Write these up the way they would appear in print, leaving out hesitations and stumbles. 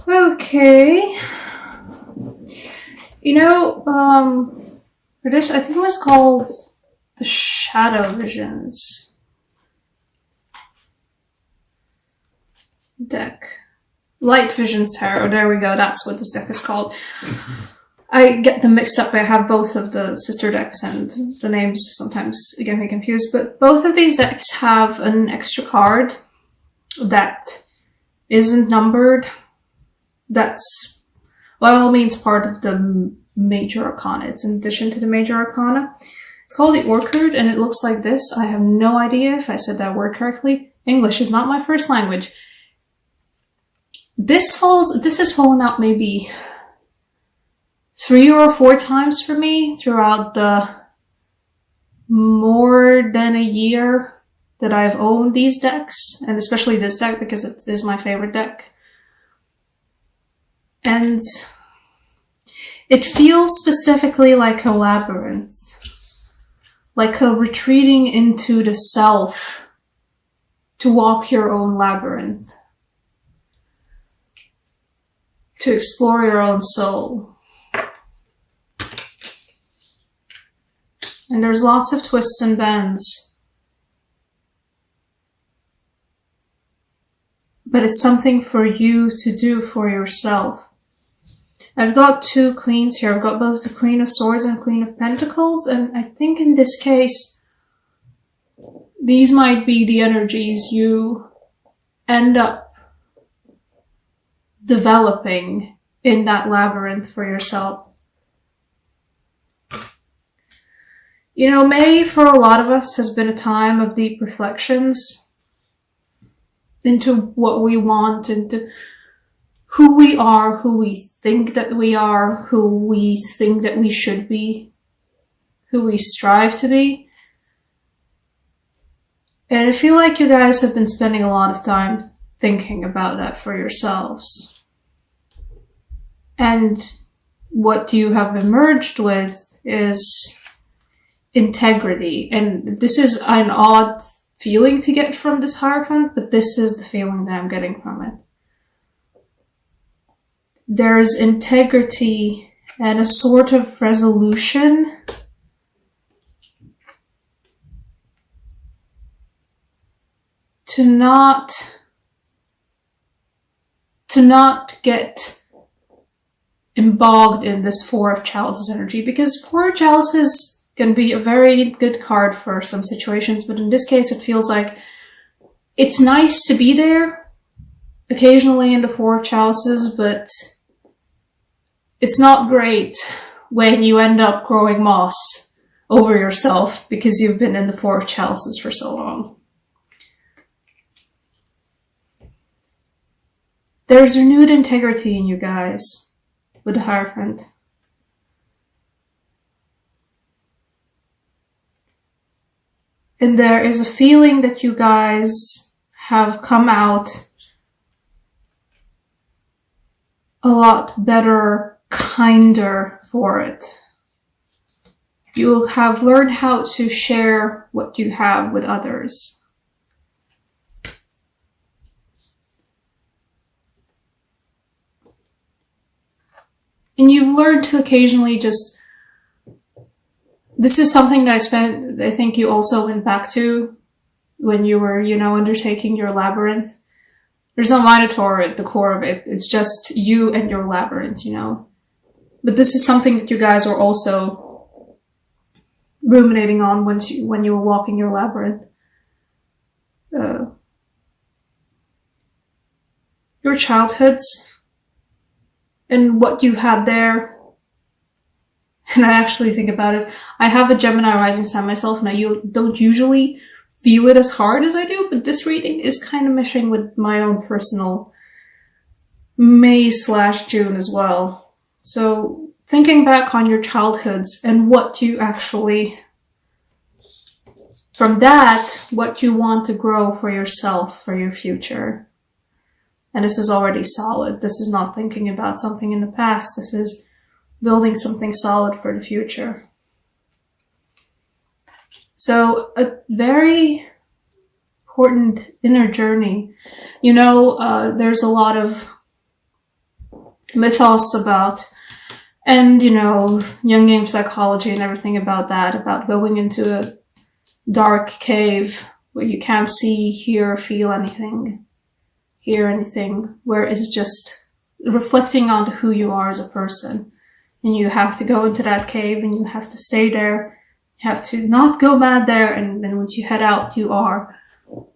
Okay. You know, for this, I think it was called the Shadow Visions deck. Light Visions Tarot, there we go, that's what this deck is called. I get them mixed up, I have both of the sister decks and the names sometimes get me confused, but both of these decks have an extra card that isn't numbered. That's by all means part of the Major Arcana. It's in addition to the Major Arcana. It's called the Orchard and it looks like this. I have no idea if I said that word correctly. English is not my first language. This has fallen out maybe 3 or 4 times for me throughout the more than a year that I've owned these decks, and especially this deck because it is my favorite deck. And it feels specifically like a labyrinth, like a retreating into the self to walk your own labyrinth, to explore your own soul. And there's lots of twists and bends. But it's something for you to do for yourself. I've got 2 queens here. I've got both the Queen of Swords and Queen of Pentacles. And I think in this case, these might be the energies you end up developing in that labyrinth for yourself. You know, May for a lot of us has been a time of deep reflections into what we want, into who we are, who we think that we are, who we think that we should be, who we strive to be. And I feel like you guys have been spending a lot of time thinking about that for yourselves. And what you have emerged with is integrity. And this is an odd feeling to get from this Hierophant, but this is the feeling that I'm getting from it. There's integrity and a sort of resolution to not get embogged in this 4 of Chalices energy, because 4 of Chalices can be a very good card for some situations, but in this case it feels like it's nice to be there occasionally in the 4 of Chalices, but it's not great when you end up growing moss over yourself because you've been in the 4 of Chalices for so long. There's renewed integrity in you guys with the Hierophant. And there is a feeling that you guys have come out a lot better, kinder for it. You have learned how to share what you have with others. And you've learned to occasionally just... This is something that I think you also went back to when you were, you know, undertaking your labyrinth. There's no Minotaur at the core of it. It's just you and your labyrinth, you know. But this is something that you guys are also ruminating on when you were walking your labyrinth. Your childhoods and what you had there. And I actually think about it. I have a Gemini rising sign myself, and I don't usually feel it as hard as I do, but this reading is kind of meshing with my own personal May/June as well. So thinking back on your childhoods and what you actually, from that, what you want to grow for yourself, for your future. And this is already solid. This is not thinking about something in the past. This is building something solid for the future. So a very important inner journey. You know, there's a lot of mythos about, and, you know, Jungian psychology and everything about that, about going into a dark cave where you can't see, hear, feel anything, hear anything, where it's just reflecting on who you are as a person. And you have to go into that cave and you have to stay there. You have to not go mad there, and then once you head out, you are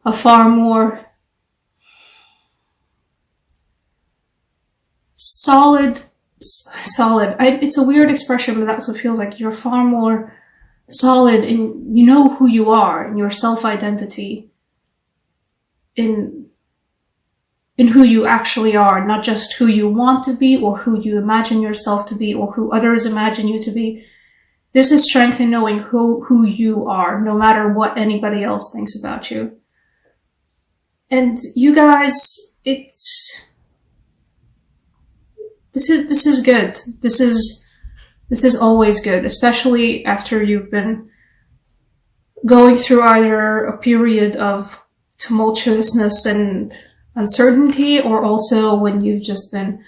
a far more solid, it's a weird expression, but that's what it feels like. You're far more solid in, you know who you are, in your self-identity, in who you actually are, not just who you want to be or who you imagine yourself to be or who others imagine you to be. This is strength in knowing who you are, no matter what anybody else thinks about you. And you guys, this is good. This is always good, especially after you've been going through either a period of tumultuousness and uncertainty, or also when you've just been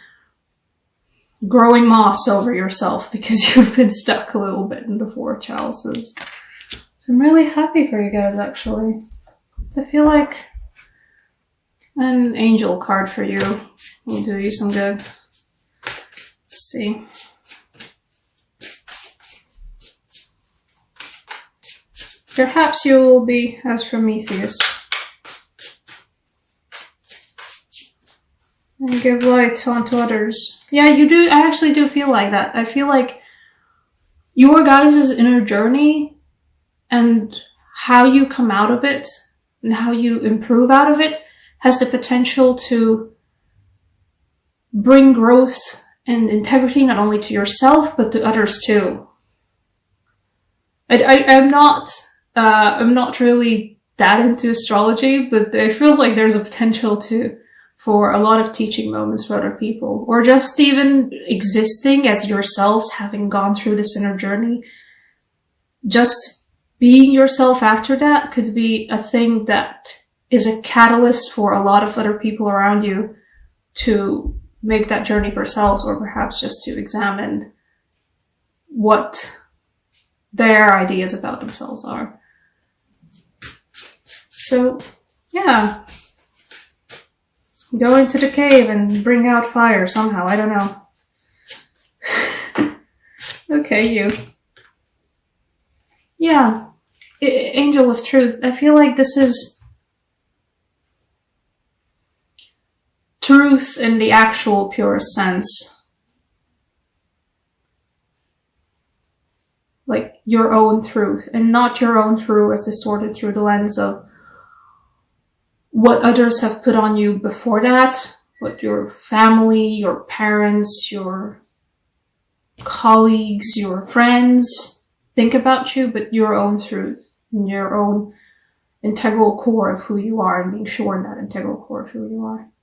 growing moss over yourself because you've been stuck a little bit in the four chalices. So I'm really happy for you guys, actually. I feel like an angel card for you will do you some good. Let's see. Perhaps you will be as Prometheus and give light onto others. Yeah, you do. I actually do feel like that. I feel like your guys' inner journey and how you come out of it and how you improve out of it has the potential to bring growth and integrity not only to yourself but to others too. I'm not really that into astrology, but it feels like there's a potential for a lot of teaching moments for other people, or just even existing as yourselves, having gone through this inner journey. Just being yourself after that could be a thing that is a catalyst for a lot of other people around you to make that journey themselves, or perhaps just to examine what their ideas about themselves are. So, yeah. Go into the cave and bring out fire somehow, I don't know. Okay, you. Yeah. Angel of Truth. I feel like this is truth in the actual purest sense. Like your own truth, and not your own truth as distorted through the lens of what others have put on you before that, what your family, your parents, your colleagues, your friends think about you, but your own truth and your own integral core of who you are, and being sure in that integral core of who you are.